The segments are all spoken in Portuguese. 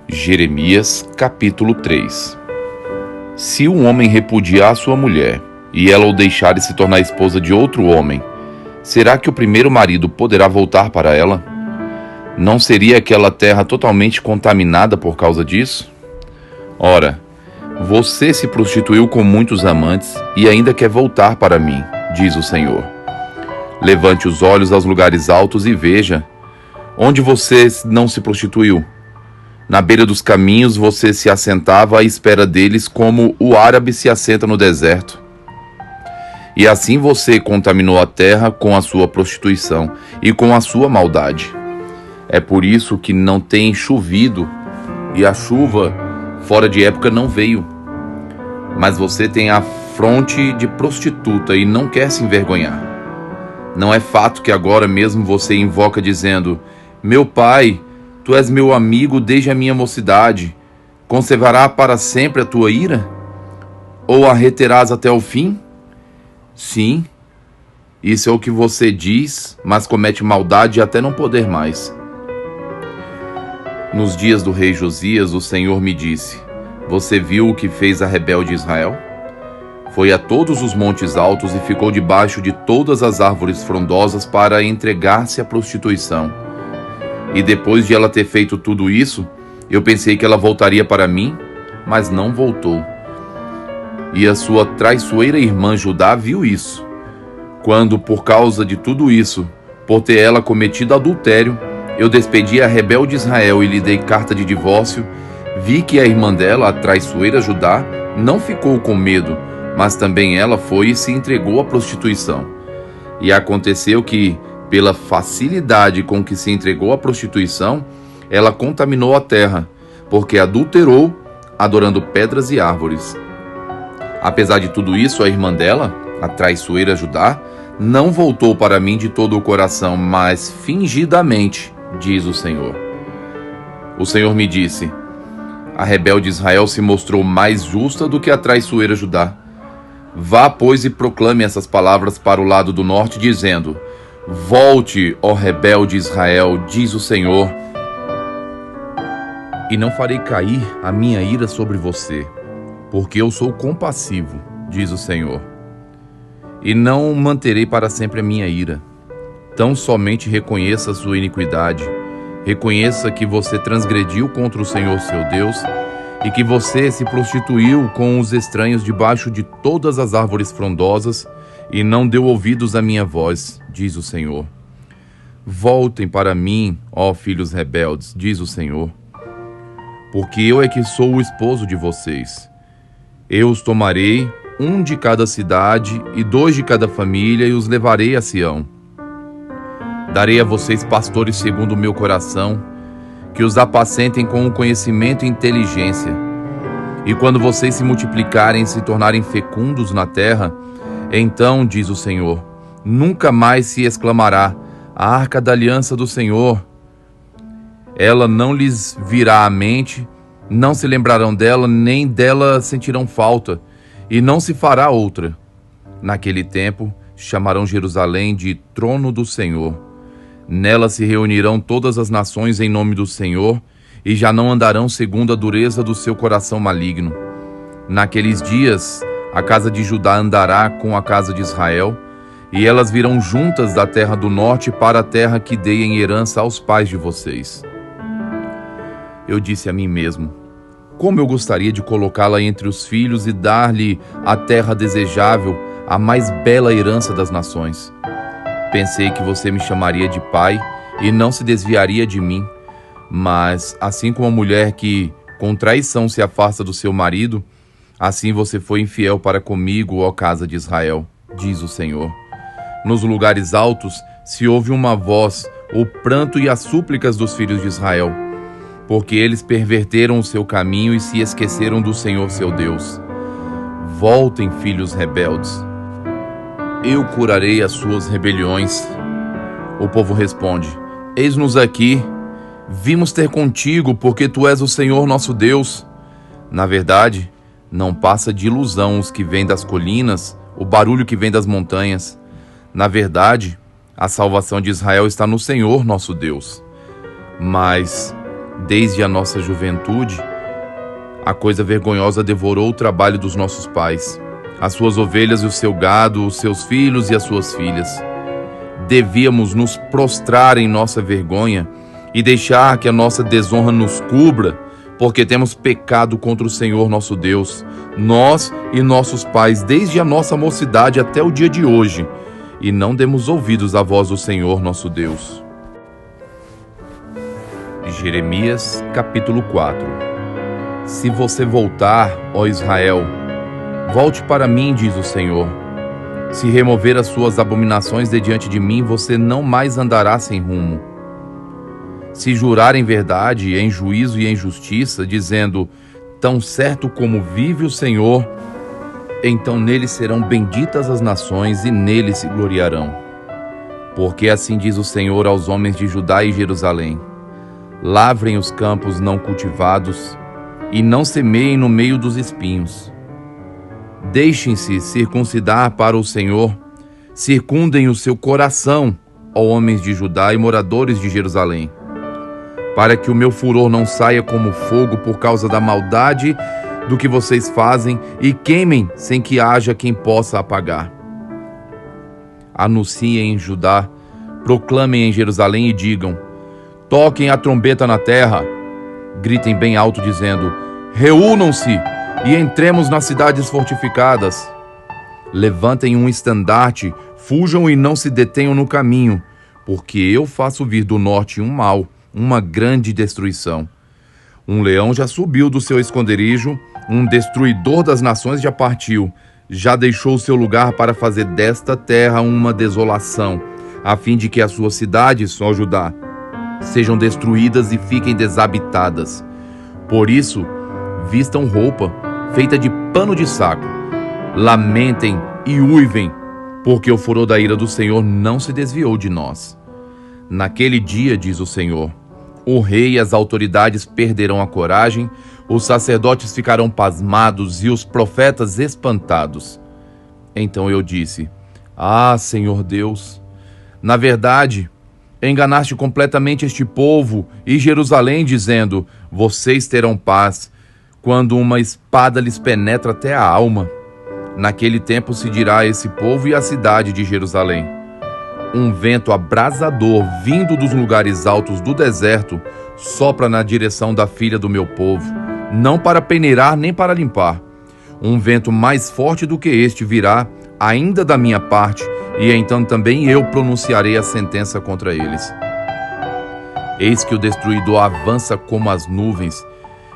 Jeremias, capítulo 3. Se um homem repudiar sua mulher, e ela o deixar e se tornar esposa de outro homem, será que o primeiro marido poderá voltar para ela? Não seria aquela terra totalmente contaminada por causa disso? Ora, você se prostituiu com muitos amantes e ainda quer voltar para mim, diz o Senhor. Levante os olhos aos lugares altos e veja, onde você não se prostituiu. Na beira dos caminhos você se assentava à espera deles como o árabe se assenta no deserto. E assim você contaminou a terra com a sua prostituição e com a sua maldade. É por isso que não tem chovido e a chuva fora de época não veio. Mas você tem a fronte de prostituta e não quer se envergonhar. Não é fato que agora mesmo você invoca dizendo: meu pai, tu és meu amigo desde a minha mocidade. Conservará para sempre a tua ira? Ou a reterás até o fim? Sim, isso é o que você diz, mas comete maldade até não poder mais. Nos dias do rei Josias, o Senhor me disse: você viu o que fez a rebelde Israel? Foi a todos os montes altos e ficou debaixo de todas as árvores frondosas para entregar-se à prostituição. E depois de ela ter feito tudo isso, eu pensei que ela voltaria para mim, mas não voltou. E a sua traiçoeira irmã Judá viu isso. Quando, por causa de tudo isso, por ter ela cometido adultério, eu despedi a rebelde Israel e lhe dei carta de divórcio, vi que a irmã dela, a traiçoeira Judá, não ficou com medo, mas também ela foi e se entregou à prostituição. E aconteceu que, pela facilidade com que se entregou à prostituição, ela contaminou a terra, porque adulterou, adorando pedras e árvores. Apesar de tudo isso, a irmã dela, a traiçoeira Judá, não voltou para mim de todo o coração, mas fingidamente, diz o Senhor. O Senhor me disse: a rebelde Israel se mostrou mais justa do que a traiçoeira Judá. Vá, pois, e proclame essas palavras para o lado do norte, dizendo: volte, ó rebelde Israel, diz o Senhor, e não farei cair a minha ira sobre você, porque eu sou compassivo, diz o Senhor, e não manterei para sempre a minha ira. Tão somente reconheça a sua iniquidade, reconheça que você transgrediu contra o Senhor seu Deus, e que você se prostituiu com os estranhos debaixo de todas as árvores frondosas, e não deu ouvidos à minha voz, diz o Senhor. Voltem para mim, ó filhos rebeldes, diz o Senhor, porque eu é que sou o esposo de vocês. Eu os tomarei, um de cada cidade e 2 de cada família, e os levarei a Sião. Darei a vocês pastores segundo o meu coração, que os apacentem com o conhecimento e inteligência. E quando vocês se multiplicarem e se tornarem fecundos na terra, então, diz o Senhor, nunca mais se exclamará: a arca da aliança do Senhor. Ela não lhes virá à mente, não se lembrarão dela, nem dela sentirão falta, e não se fará outra. Naquele tempo, chamarão Jerusalém de trono do Senhor. Nela se reunirão todas as nações em nome do Senhor, e já não andarão segundo a dureza do seu coração maligno. Naqueles dias, a casa de Judá andará com a casa de Israel, e elas virão juntas da terra do norte para a terra que dei em herança aos pais de vocês. Eu disse a mim mesmo: como eu gostaria de colocá-la entre os filhos e dar-lhe a terra desejável, a mais bela herança das nações. Pensei que você me chamaria de pai e não se desviaria de mim, mas assim como a mulher que com traição se afasta do seu marido, assim você foi infiel para comigo, ó casa de Israel, diz o Senhor. Nos lugares altos se ouve uma voz, o pranto e as súplicas dos filhos de Israel, porque eles perverteram o seu caminho e se esqueceram do Senhor seu Deus. Voltem, filhos rebeldes. Eu curarei as suas rebeliões. O povo responde: eis-nos aqui, vimos ter contigo, porque tu és o Senhor nosso Deus. Na verdade, Não passa de ilusão os que vêm das colinas, o barulho que vem das montanhas. Na verdade, a salvação de Israel está no Senhor nosso Deus. Mas, desde a nossa juventude, a coisa vergonhosa devorou o trabalho dos nossos pais, as suas ovelhas e o seu gado, os seus filhos e as suas filhas. Devíamos nos prostrar em nossa vergonha e deixar que a nossa desonra nos cubra, porque temos pecado contra o Senhor nosso Deus, nós e nossos pais, desde a nossa mocidade até o dia de hoje, e não demos ouvidos à voz do Senhor nosso Deus. Jeremias, capítulo 4. Se você voltar, ó Israel, volte para mim, diz o Senhor. Se remover as suas abominações de diante de mim, você não mais andará sem rumo. Se jurar em verdade, em juízo e em justiça, dizendo, tão certo como vive o Senhor, então nele serão benditas as nações e nele se gloriarão. Porque assim diz o Senhor aos homens de Judá e Jerusalém: lavrem os campos não cultivados e não semeiem no meio dos espinhos. Deixem-se circuncidar para o Senhor, circundem o seu coração, ó homens de Judá e moradores de Jerusalém, para que o meu furor não saia como fogo por causa da maldade do que vocês fazem e queimem sem que haja quem possa apagar. Anunciem em Judá, proclamem em Jerusalém e digam: toquem a trombeta na terra, gritem bem alto dizendo: reúnam-se e entremos nas cidades fortificadas. Levantem um estandarte, fujam e não se detenham no caminho, porque eu faço vir do norte um mal, uma grande destruição. Um leão já subiu do seu esconderijo, um destruidor das nações já partiu, já deixou seu lugar para fazer desta terra uma desolação, a fim de que as suas cidades, ó Judá, sejam destruídas e fiquem desabitadas. Por isso, vistam roupa feita de pano de saco, lamentem e uivem, porque o furor da ira do Senhor não se desviou de nós. Naquele dia, diz o Senhor, o rei e as autoridades perderão a coragem, os sacerdotes ficarão pasmados e os profetas espantados. Então eu disse: ah, Senhor Deus, na verdade, enganaste completamente este povo e Jerusalém, dizendo: vocês terão paz, quando uma espada lhes penetra até a alma. Naquele tempo se dirá a esse povo e à cidade de Jerusalém: um vento abrasador vindo dos lugares altos do deserto sopra na direção da filha do meu povo, não para peneirar nem para limpar. Um vento mais forte do que este virá ainda da minha parte, e então também eu pronunciarei a sentença contra eles. Eis que o destruidor avança como as nuvens,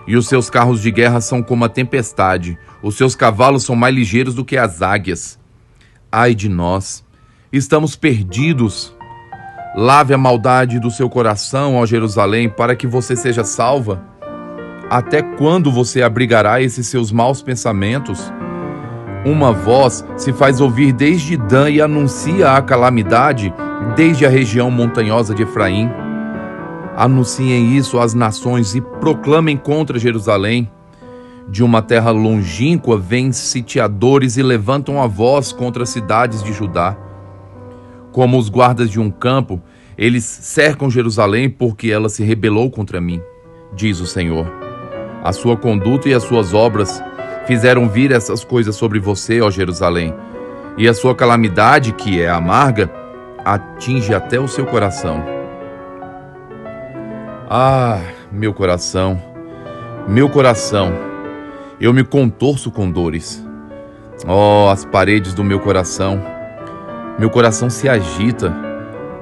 e os seus carros de guerra são como a tempestade, os seus cavalos são mais ligeiros do que as águias. Ai de nós! Estamos perdidos. Lave a maldade do seu coração, ó Jerusalém, para que você seja salva. Até quando você abrigará esses seus maus pensamentos? Uma voz se faz ouvir desde Dan e anuncia a calamidade desde a região montanhosa de Efraim. Anunciem isso às nações e proclamem contra Jerusalém. De uma terra longínqua vêm sitiadores e levantam a voz contra as cidades de Judá. Como os guardas de um campo, eles cercam Jerusalém porque ela se rebelou contra mim, diz o Senhor. A sua conduta e as suas obras fizeram vir essas coisas sobre você, ó Jerusalém, e a sua calamidade, que é amarga, atinge até o seu coração. Ah, meu coração, eu me contorço com dores. Oh, as paredes do meu coração se agita.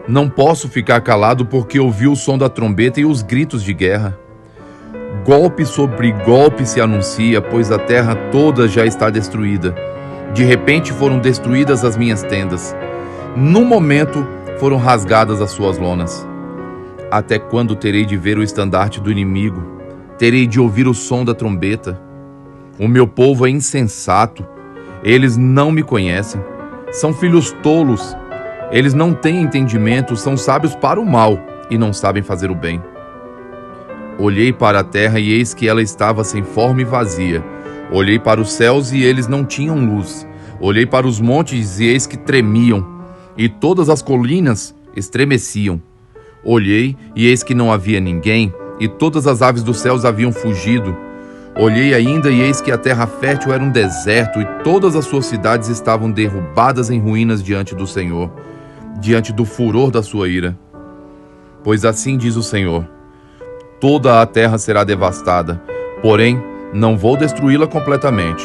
Não posso ficar calado porque ouvi o som da trombeta e os gritos de guerra. Golpe sobre golpe se anuncia, pois a terra toda já está destruída. De repente foram destruídas as minhas tendas. Num momento foram rasgadas as suas lonas. Até quando terei de ver o estandarte do inimigo? Terei de ouvir o som da trombeta? O meu povo é insensato. Eles não me conhecem. São filhos tolos. Eles não têm entendimento, são sábios para o mal e não sabem fazer o bem. Olhei para a terra e eis que ela estava sem forma e vazia. Olhei para os céus e eles não tinham luz. Olhei para os montes e eis que tremiam, e todas as colinas estremeciam. Olhei e eis que não havia ninguém, e todas as aves dos céus haviam fugido. Olhei ainda e eis que a terra fértil era um deserto, e todas as suas cidades estavam derrubadas em ruínas diante do Senhor, diante do furor da sua ira. Pois assim diz o Senhor: toda a terra será devastada, porém não vou destruí-la completamente.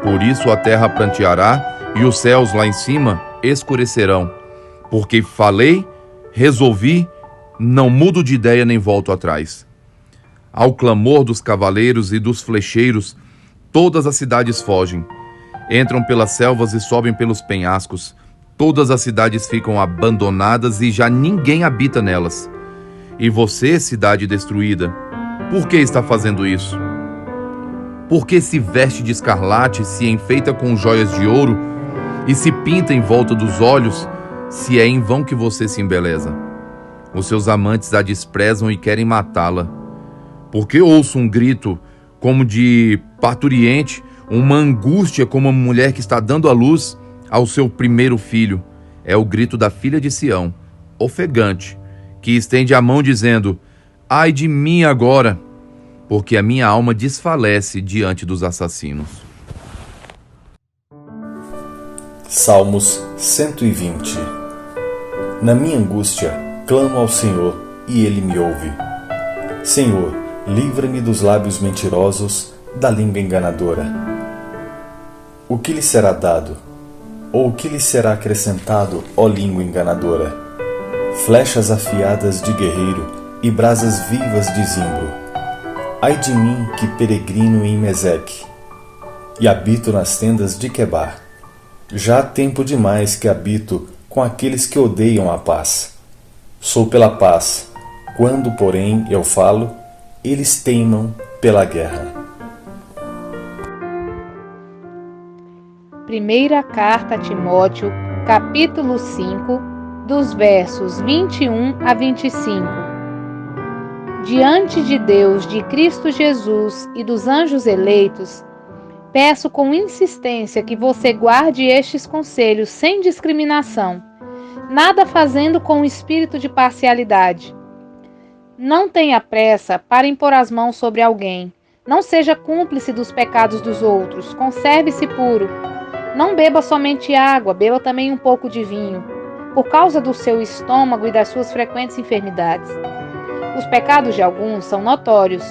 Por isso a terra pranteará e os céus lá em cima escurecerão. Porque falei, resolvi, não mudo de ideia nem volto atrás. Ao clamor dos cavaleiros e dos flecheiros, todas as cidades fogem. Entram pelas selvas e sobem pelos penhascos. Todas as cidades ficam abandonadas e já ninguém habita nelas. E você, cidade destruída, por que está fazendo isso? Por que se veste de escarlate, se enfeita com joias de ouro e se pinta em volta dos olhos, se é em vão que você se embeleza? Os seus amantes a desprezam e querem matá-la. Porque ouço um grito como de parturiente, uma angústia como uma mulher que está dando à luz ao seu primeiro filho. É o grito da filha de Sião, ofegante, que estende a mão dizendo: ai de mim agora, porque a minha alma desfalece diante dos assassinos. Salmos 120. Na minha angústia, clamo ao Senhor, e Ele me ouve. Senhor, livra-me dos lábios mentirosos, da língua enganadora. O que lhe será dado? Ou o que lhe será acrescentado, ó língua enganadora? Flechas afiadas de guerreiro e brasas vivas de zimbro. Ai de mim que peregrino em Meseque, e habito nas tendas de Quebar. Já há tempo demais que habito com aqueles que odeiam a paz. Sou pela paz, quando, porém, eu falo, eles teimam pela guerra. Primeira carta a Timóteo, capítulo 5, dos versos 21 a 25. Diante de Deus, de Cristo Jesus e dos anjos eleitos, peço com insistência que você guarde estes conselhos sem discriminação, nada fazendo com espírito de parcialidade. Não tenha pressa para impor as mãos sobre alguém. Não seja cúmplice dos pecados dos outros. Conserve-se puro. Não beba somente água, beba também um pouco de vinho, por causa do seu estômago e das suas frequentes enfermidades. Os pecados de alguns são notórios,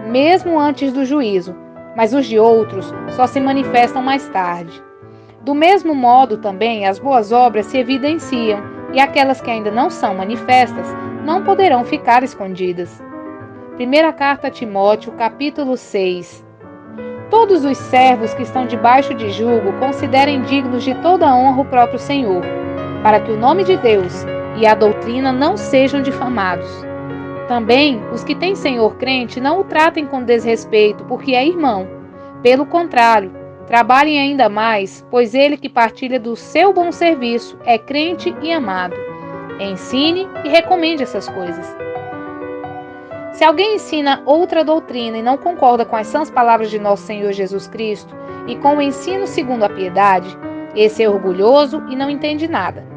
mesmo antes do juízo, mas os de outros só se manifestam mais tarde. Do mesmo modo, também, as boas obras se evidenciam, e aquelas que ainda não são manifestas não poderão ficar escondidas. Primeira carta a Timóteo, capítulo 6. Todos os servos que estão debaixo de jugo considerem dignos de toda a honra o próprio Senhor, para que o nome de Deus e a doutrina não sejam difamados. Também os que têm senhor crente não o tratem com desrespeito, porque é irmão. Pelo contrário, trabalhem ainda mais, pois ele que partilha do seu bom serviço é crente e amado. Ensine e recomende essas coisas. Se alguém ensina outra doutrina e não concorda com as sãs palavras de nosso Senhor Jesus Cristo e com o ensino segundo a piedade, esse é orgulhoso e não entende nada,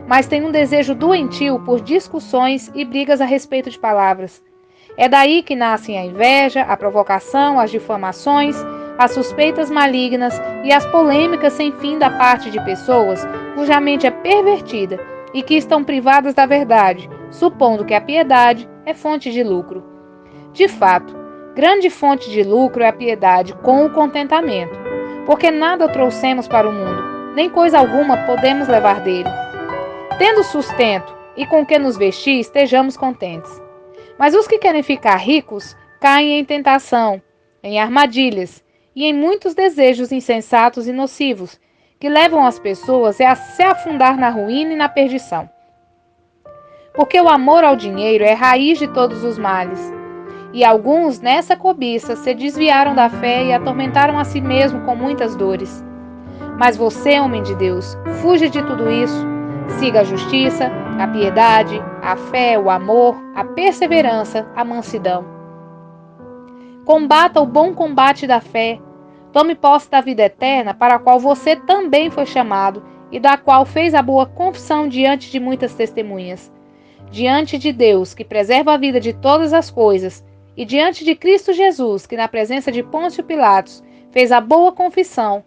mas tem um desejo doentio por discussões e brigas a respeito de palavras. É daí que nascem a inveja, a provocação, as difamações, as suspeitas malignas e as polêmicas sem fim da parte de pessoas cuja mente é pervertida e que estão privadas da verdade, supondo que a piedade é fonte de lucro. De fato, grande fonte de lucro é a piedade com o contentamento, porque nada trouxemos para o mundo, nem coisa alguma podemos levar dele. Tendo sustento e com que nos vestir, estejamos contentes. Mas os que querem ficar ricos caem em tentação, em armadilhas e em muitos desejos insensatos e nocivos, que levam as pessoas a se afundar na ruína e na perdição. Porque o amor ao dinheiro é raiz de todos os males, e alguns nessa cobiça se desviaram da fé e atormentaram a si mesmo com muitas dores. Mas você, homem de Deus, fuja de tudo isso. Siga a justiça, a piedade, a fé, o amor, a perseverança, a mansidão. Combata o bom combate da fé. Tome posse da vida eterna para a qual você também foi chamado e da qual fez a boa confissão diante de muitas testemunhas. Diante de Deus, que preserva a vida de todas as coisas, e diante de Cristo Jesus, que na presença de Pôncio Pilatos fez a boa confissão,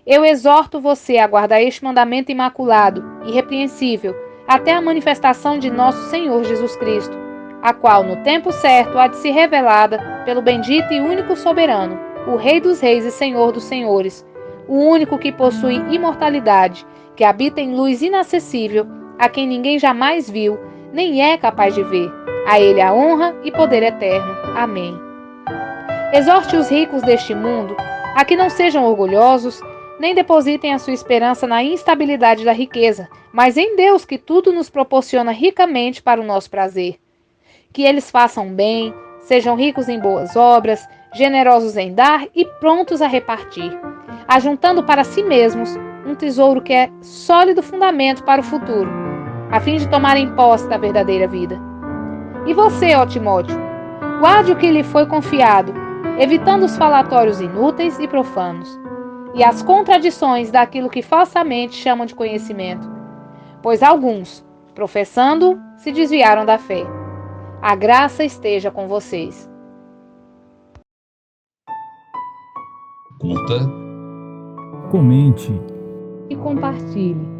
eu exorto você a guardar este mandamento imaculado, irrepreensível, até a manifestação de nosso Senhor Jesus Cristo, a qual, no tempo certo, há de ser revelada pelo bendito e único soberano, o Rei dos Reis e Senhor dos Senhores, o único que possui imortalidade, que habita em luz inacessível, a quem ninguém jamais viu, nem é capaz de ver. A ele a honra e poder eterno. Amém. Exorte os ricos deste mundo a que não sejam orgulhosos, nem depositem a sua esperança na instabilidade da riqueza, mas em Deus, que tudo nos proporciona ricamente para o nosso prazer. Que eles façam bem, sejam ricos em boas obras, generosos em dar e prontos a repartir, ajuntando para si mesmos um tesouro que é sólido fundamento para o futuro, a fim de tomarem posse da verdadeira vida. E você, ó Timóteo, guarde o que lhe foi confiado, evitando os falatórios inúteis e profanos, e as contradições daquilo que falsamente chamam de conhecimento, pois alguns, professando, se desviaram da fé. A graça esteja com vocês. Curta, comente E compartilhe.